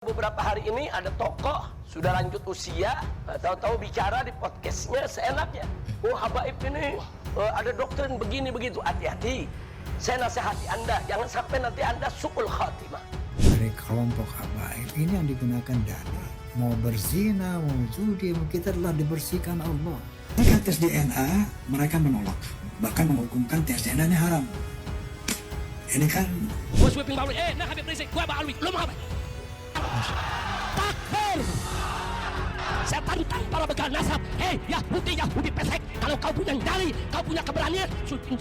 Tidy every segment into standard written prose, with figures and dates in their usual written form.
Beberapa hari ini ada tokoh sudah lanjut usia, tahu-tahu bicara di podcastnya seenaknya. Oh habaib ini ada doktrin begini begitu. Hati-hati. Saya nasihati Anda, jangan sampai nanti Anda su'ul khatimah. Dari kelompok habaib ini yang digunakan dana. Mau berzina, mau judi, kita telah dibersihkan Allah. Mereka tes DNA, mereka menolak. Bahkan menghukumkan tes DNA ini haram. Ini kan nah Habib Rizik, gua Pak Alwi, lu mau apa? Takbir! Saya tantang para begal nasab. Hei, Yahudi pesek, kalau kau punya nyali, kau punya keberanian, syuting.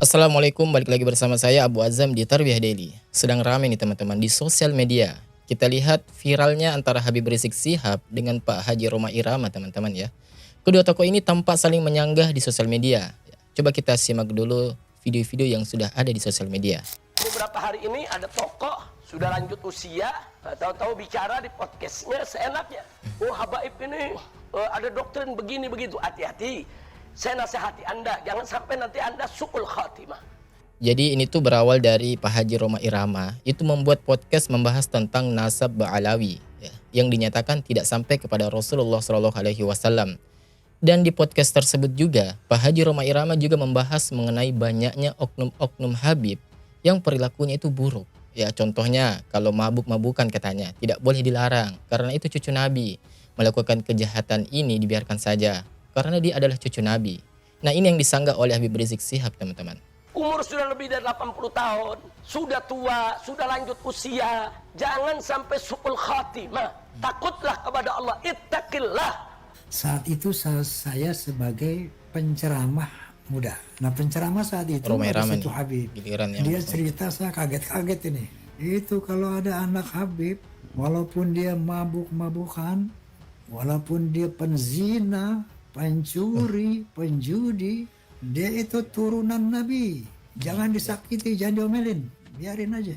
Assalamualaikum, balik lagi bersama saya Abu Azam di Tarbiyah Daily. Sedang ramai nih teman-teman di sosial media. Kita lihat viralnya antara Habib Rizik Shihab dengan Pak Haji Rhoma Irama teman-teman ya. Kedua tokoh ini tampak saling menyanggah di sosial media. Coba kita simak dulu video-video yang sudah ada di sosial media. Beberapa hari ini ada tokoh sudah lanjut usia, tahu-tahu bicara di podcastnya seenaknya. Oh habaib ini ada doktrin begini begitu. Hati-hati. Saya nasihati Anda, jangan sampai nanti Anda su'ul khatimah. Jadi ini tuh berawal dari Pak Haji Rhoma Irama. Itu membuat podcast membahas tentang nasab Ba'alawi ya, yang dinyatakan tidak sampai kepada Rasulullah SAW. Dan di podcast tersebut juga Pak Haji Rhoma Irama juga membahas mengenai banyaknya oknum-oknum Habib yang perilakunya itu buruk. Ya contohnya kalau mabuk-mabukan katanya tidak boleh dilarang karena itu cucu Nabi. Melakukan kejahatan ini dibiarkan saja karena dia adalah cucu Nabi. Nah ini yang disanggah oleh Habib Rizik Shihab teman-teman. Umur sudah lebih dari 80 tahun, sudah tua, sudah lanjut usia. Jangan sampai su'ul khatimah. Takutlah kepada Allah, ittaqillah. saat itu saya sebagai penceramah muda. Nah penceramah saat itu Rhoma ada Irama satu nih, Habib. giliran yang Dia langsung. cerita, saya kaget-kaget ini. Itu kalau ada anak Habib, walaupun dia mabuk-mabukan, walaupun dia penzina, pencuri, penjudi, dia itu turunan Nabi. Jangan disakiti, jangan diomelin, biarin aja.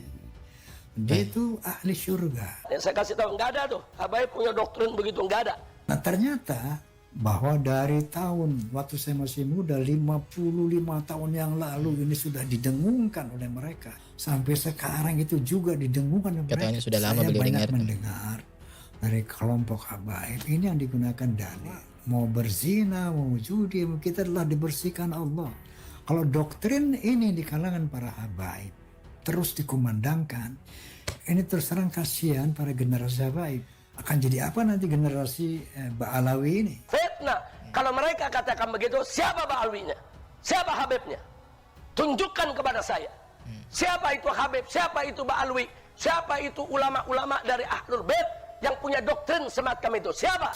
Dia itu ahli surga. Yang saya kasih tahu, nggak ada tuh. Habaib punya doktrin begitu, nggak ada. Nah ternyata bahwa dari tahun waktu saya masih muda 55 tahun yang lalu ini sudah didengungkan oleh mereka. Sampai sekarang itu juga didengungkan oleh Katanya mereka. sudah lama Saya beliau banyak dengarkan. mendengar dari kelompok habaib ini yang digunakan dana. Mau berzina, mau judi, kita telah dibersihkan Allah. Kalau doktrin ini di kalangan para habaib terus dikumandangkan, ini terus terang kasihan para generasi habaib. Akan jadi apa nanti generasi Ba'alawi ini? Fitnah. Kalau mereka katakan begitu, siapa Ba'alwinya? Siapa Habibnya? Tunjukkan kepada saya. Siapa itu Habib? Siapa itu Ba'alwi? Siapa itu ulama-ulama dari Ahlul Bait yang punya doktrin semacam itu? Siapa?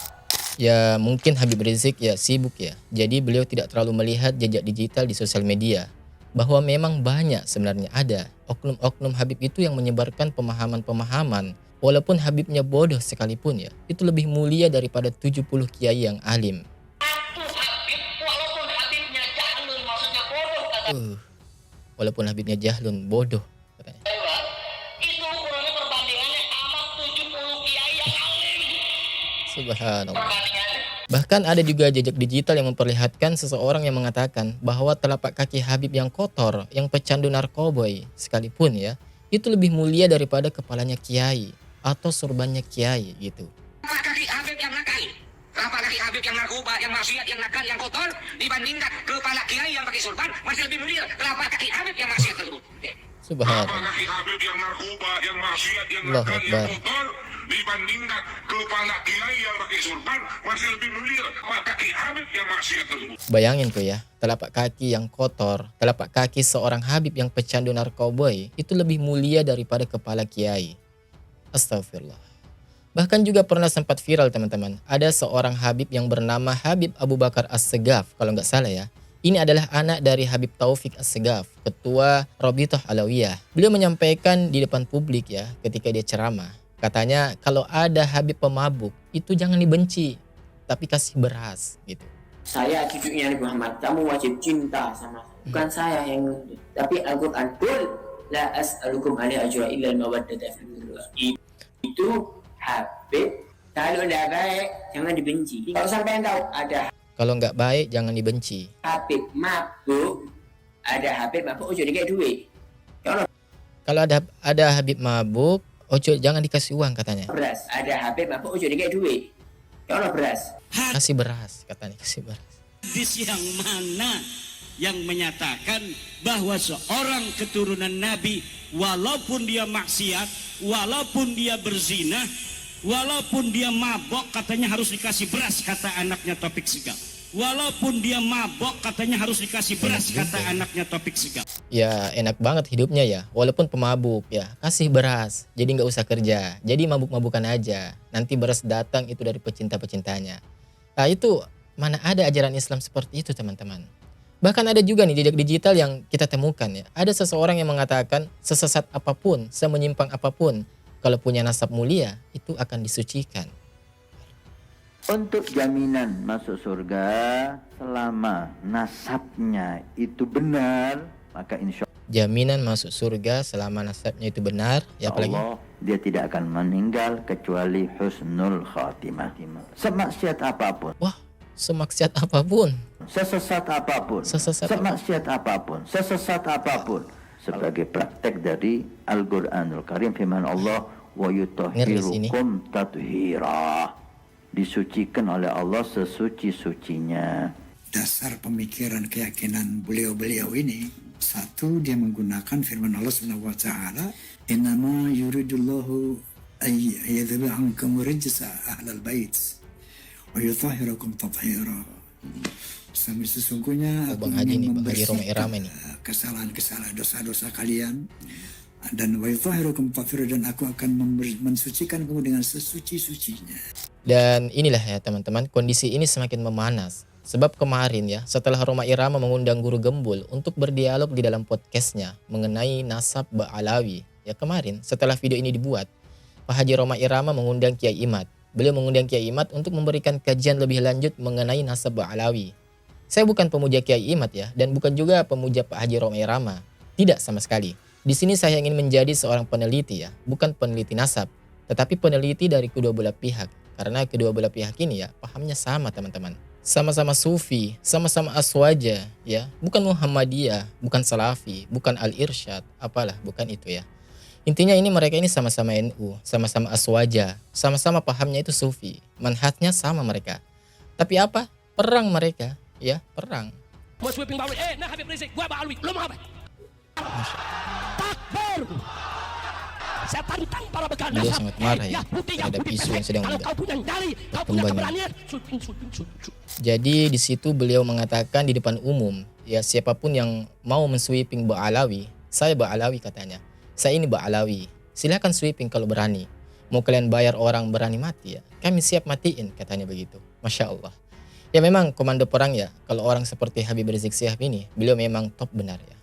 Ya mungkin Habib Rizik ya sibuk ya. Jadi beliau tidak terlalu melihat jejak digital di sosial media. Bahwa memang banyak sebenarnya ada oknum-oknum Habib itu yang menyebarkan pemahaman-pemahaman. Walaupun Habibnya bodoh sekalipun ya, itu lebih mulia daripada 70 kiai yang alim. Walaupun Habibnya jahlun, maksudnya bodoh kata Walaupun Habibnya jahlun, bodoh katanya. itu ukurannya perbandingannya amat 70 kiai yang alim. Subhanallah. Perbandingannya Bahkan ada juga jejak digital yang memperlihatkan seseorang yang mengatakan bahwa telapak kaki Habib yang kotor, yang pecandu narkoboy sekalipun ya, itu lebih mulia daripada kepalanya kiai atau surbannya kiai gitu. telapak kaki Habib yang nakal, telapak kaki Habib yang narkoba, yang maksiat, yang nakal, yang kotor dibandingkan kepala kiai yang pakai sorban masih lebih mulia telapak kaki Habib yang maksiat tersebut. Subhanallah. Apalagi Habib yang narkoba, yang maksiat, yang Allahu nakal, Akbar. yang kotor dibandingkan kepala kiai yang pakai surban masih lebih mulia kaki Habib yang maksiat tersebut. Bayangin tuh ya, telapak kaki yang kotor, telapak kaki seorang Habib yang pecandu narkoboy itu lebih mulia daripada kepala kiai. Astagfirullah. Bahkan juga pernah sempat viral teman-teman. Ada seorang Habib yang bernama Habib Abu Bakar As-Segaf kalau nggak salah ya. Ini adalah anak dari Habib Taufik As-Segaf, ketua Rabithah Alawiyah. Beliau menyampaikan di depan publik ya ketika dia ceramah. Katanya kalau ada Habib pemabuk itu jangan dibenci, tapi kasih beras gitu. Saya cucunya Nabi Muhammad, kamu wajib cinta sama saya. Bukan saya yang nuntut, tapi Al-Quran qul la as'alukum alaihi ajra illa al-mawaddata fillah. Itu Habib kalau tidak baik jangan dibenci. Kalau sampai tahu ada Kalau nggak baik jangan dibenci. Habib mabuk, ada Habib mabuk ojo dikasih duit. Kalau ada Habib mabuk, ojo jangan dikasih uang katanya. beras. Ada HP bapak udah kayak duit. Ya Allah beras. Kasih beras katanya, kasih beras. Hadis yang mana yang menyatakan bahwa seorang keturunan Nabi walaupun dia maksiat, walaupun dia berzina, walaupun dia mabok katanya harus dikasih beras, kata anaknya Taufik Sigap. Walaupun dia mabok katanya harus dikasih beras, kata anaknya Taufik Sigap. Ya enak banget hidupnya ya, walaupun pemabuk ya, kasih beras, jadi nggak usah kerja, jadi mabuk-mabukan aja, nanti beras datang itu dari pecinta-pecintanya. Nah itu mana ada ajaran Islam seperti itu teman-teman. Bahkan ada juga nih jejak digital yang kita temukan ya, ada seseorang yang mengatakan sesesat apapun, semenyimpang apapun, kalau punya nasab mulia itu akan disucikan. Untuk jaminan masuk surga selama nasabnya itu benar, maka insya Jaminan masuk surga selama nasabnya itu benar, ya apalagi Allah dia tidak akan meninggal kecuali husnul khatimah. Semaksiat apapun, wah, semaksiat apapun, sesesat apapun, Sesesat semaksiat apapun, sesesat apapun, sebagai praktek dari Al-Qur'anul Karim firman Allah, wa yutahhirukum tathira, disucikan oleh Allah sesuci-sucinya. Dasar pemikiran keyakinan beliau-beliau ini, satu, dia menggunakan firman Allah Subhanahu wa taala, "Innama yuridullahu ayyadhhiba ankum rijsa ahlal bait wa yutahhirakum tathira." Sesungguhnya Bang Haji nih, Bang Haji Roma Irama nih. kesalahan-kesalahan, dosa-dosa kalian, dan wa yutahhirukum tathira, dan aku akan mensucikan kamu dengan sesuci-sucinya. Dan inilah ya teman-teman, kondisi ini semakin memanas. Sebab kemarin ya, setelah Roma Irama mengundang Guru Gembul untuk berdialog di dalam podcastnya mengenai nasab Ba'alawi. Ya kemarin, setelah video ini dibuat, Pak Haji Roma Irama mengundang Kiai Imad. Beliau mengundang Kiai Imad untuk memberikan kajian lebih lanjut mengenai nasab Ba'alawi. Saya bukan pemuja Kiai Imad ya, dan bukan juga pemuja Pak Haji Roma Irama. Tidak sama sekali. Di sini saya ingin menjadi seorang peneliti ya, bukan peneliti nasab, tetapi peneliti dari kedua belah pihak. Karena kedua belah pihak ini ya pahamnya sama teman-teman. Sama-sama sufi, sama-sama aswaja ya. Bukan Muhammadiyah, bukan Salafi, bukan Al-Irsyad, apalah, bukan itu ya. Intinya ini mereka ini sama-sama NU, sama-sama aswaja, sama-sama pahamnya itu sufi. Manhajnya sama mereka. Tapi apa? Perang mereka ya, perang. Mau sweeping Ba'alwi, nah Habib Rizik, gua Ba'alwi, lu mau apa? Takbir! Saya tantang para begal Beliau nasab. sangat marah ya Yahudi, terhadap Yahudi isu yang pesek. sedang Kalau kau punya nyali, kau punya berkembang. keberanian, sweeping. Jadi di situ beliau mengatakan di depan umum, ya siapapun yang mau mensweeping Ba'alawi, saya Ba'alawi katanya. Saya ini Ba'alawi. Silakan sweeping kalau berani. Mau kalian bayar orang berani mati ya, kami siap matiin katanya begitu. Masya Allah. Ya memang komando perang ya, kalau orang seperti Habib Rizik Syihab ini, beliau memang top benar ya.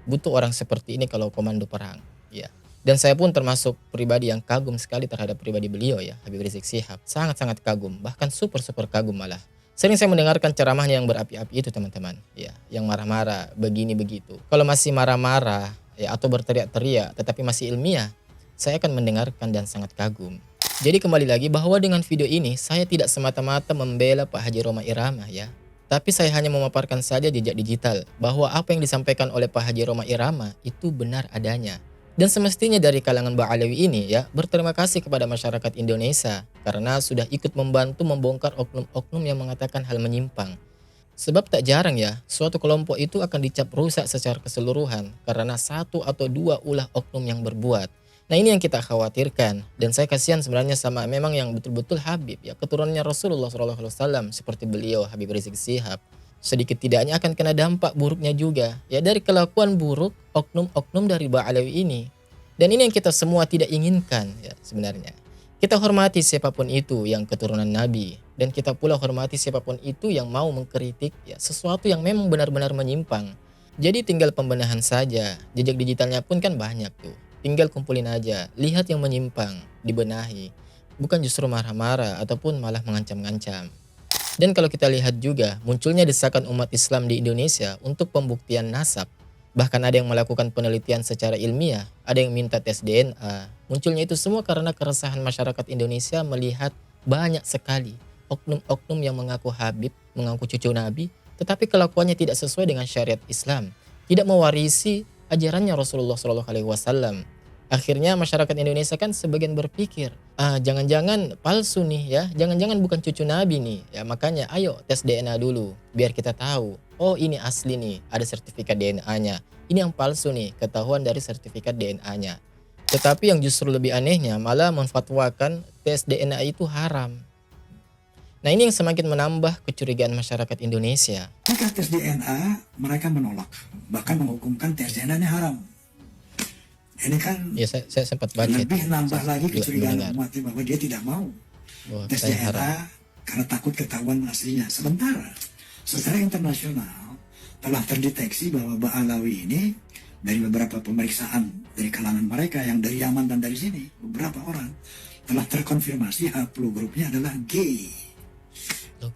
Butuh orang seperti ini kalau komando perang ya. Dan saya pun termasuk pribadi yang kagum sekali terhadap pribadi beliau ya, Habib Rizik Syihab. Sangat-sangat kagum, bahkan super kagum malah. Sering saya mendengarkan ceramahnya yang berapi-api itu teman-teman. Ya, yang marah-marah, begini begitu. Kalau masih marah-marah ya atau berteriak-teriak tetapi masih ilmiah, saya akan mendengarkan dan sangat kagum. Jadi kembali lagi bahwa dengan video ini saya tidak semata-mata membela Pak Haji Roma Irama ya. Tapi saya hanya memaparkan saja jejak digital bahwa apa yang disampaikan oleh Pak Haji Roma Irama itu benar adanya. Dan semestinya dari kalangan Ba'alawi ini ya berterima kasih kepada masyarakat Indonesia karena sudah ikut membantu membongkar oknum-oknum yang mengatakan hal menyimpang. Sebab tak jarang ya suatu kelompok itu akan dicap rusak secara keseluruhan karena satu atau dua ulah oknum yang berbuat. Nah ini yang kita khawatirkan dan saya kasihan sebenarnya sama memang yang betul-betul Habib ya, keturunannya Rasulullah SAW seperti beliau Habib Rizik Syihab. Sedikit tidaknya akan kena dampak buruknya juga ya dari kelakuan buruk oknum-oknum dari Ba'alawi ini. Dan ini yang kita semua tidak inginkan ya sebenarnya. Kita hormati siapapun itu yang keturunan Nabi dan kita pula hormati siapapun itu yang mau mengkritik ya sesuatu yang memang benar-benar menyimpang. Jadi tinggal pembenahan saja. Jejak digitalnya pun kan banyak tuh. Tinggal kumpulin aja, lihat yang menyimpang, dibenahi. Bukan justru marah-marah ataupun malah mengancam-ngancam. Dan kalau kita lihat juga, munculnya desakan umat Islam di Indonesia untuk pembuktian nasab. Bahkan ada yang melakukan penelitian secara ilmiah, ada yang minta tes DNA. Munculnya itu semua karena keresahan masyarakat Indonesia melihat banyak sekali oknum-oknum yang mengaku Habib, mengaku cucu Nabi, tetapi kelakuannya tidak sesuai dengan syariat Islam. Tidak mewarisi ajarannya Rasulullah SAW. Akhirnya masyarakat Indonesia kan sebagian berpikir, jangan-jangan palsu nih ya, jangan-jangan bukan cucu Nabi nih. Ya makanya ayo tes DNA dulu biar kita tahu, oh ini asli nih, ada sertifikat DNA-nya. Ini yang palsu nih, ketahuan dari sertifikat DNA-nya. Tetapi yang justru lebih anehnya malah memfatwakan tes DNA itu haram. Nah ini yang semakin menambah kecurigaan masyarakat Indonesia. Jika tes DNA mereka menolak, bahkan menghukumkan tes DNA ini haram. Ini kan Ya saya sempat baca lebih itu. nambah Saya lagi kecurigaan mendengar. umat bahwa dia tidak mau Bahwa tes katanya DNA haram. karena takut ketahuan aslinya. Sementara secara internasional telah terdeteksi bahwa Ba'alawi ini dari beberapa pemeriksaan dari kalangan mereka yang dari Yaman dan dari sini, beberapa orang telah terkonfirmasi haplogrupnya adalah G.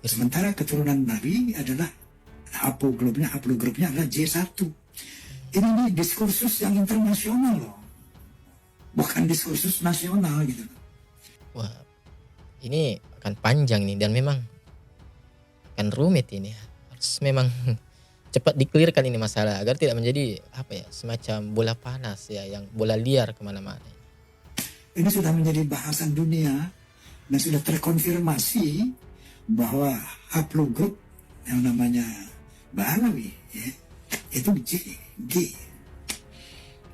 Sementara keturunan Nabi adalah haplogrupnya adalah J1. Ini nih diskursus yang internasional loh, bukan diskursus nasional gitu. Wah, ini akan panjang nih dan memang akan rumit ini. Harus memang cepat dikelirkan ini masalah agar tidak menjadi semacam bola panas ya, yang bola liar kemana-mana. Ini sudah menjadi bahasan dunia dan sudah terkonfirmasi bahwa haplogrup yang namanya Ba'alawi ya, itu G.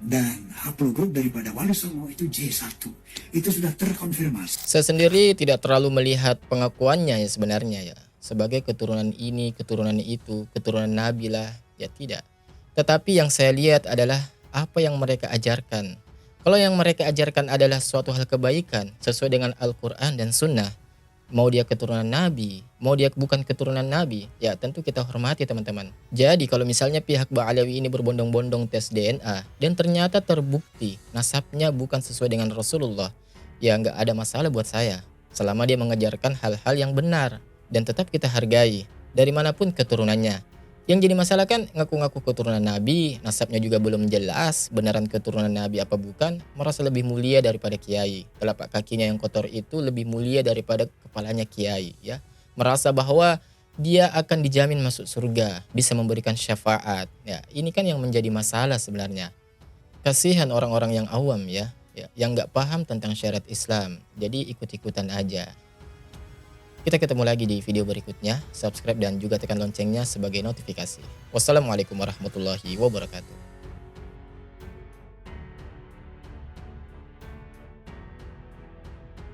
Dan haplogrup daripada Wali Songo itu J1. Itu sudah terkonfirmasi. Saya sendiri tidak terlalu melihat pengakuannya ya sebenarnya ya. Sebagai keturunan ini, keturunan itu, keturunan Nabi lah. Ya tidak. Tetapi yang saya lihat adalah apa yang mereka ajarkan. Kalau yang mereka ajarkan adalah suatu hal kebaikan sesuai dengan Al-Quran dan Sunnah. Mau dia keturunan Nabi, mau dia bukan keturunan Nabi, ya tentu kita hormati teman-teman. Jadi kalau misalnya pihak Ba'alawi ini berbondong-bondong tes DNA dan ternyata terbukti nasabnya bukan sesuai dengan Rasulullah, ya nggak ada masalah buat saya. Selama dia mengajarkan hal-hal yang benar dan tetap kita hargai dari manapun keturunannya. Yang jadi masalah kan ngaku-ngaku keturunan Nabi, nasabnya juga belum jelas beneran keturunan Nabi apa bukan, merasa lebih mulia daripada kiai. Telapak kakinya yang kotor itu lebih mulia daripada kepalanya kiai ya. Merasa bahwa dia akan dijamin masuk surga, bisa memberikan syafaat. Ya, ini kan yang menjadi masalah sebenarnya. Kasihan orang-orang yang awam ya, yang nggak paham tentang syariat Islam. Jadi ikut-ikutan aja. Kita ketemu lagi di video berikutnya. Subscribe dan juga tekan loncengnya sebagai notifikasi. Wassalamualaikum warahmatullahi wabarakatuh.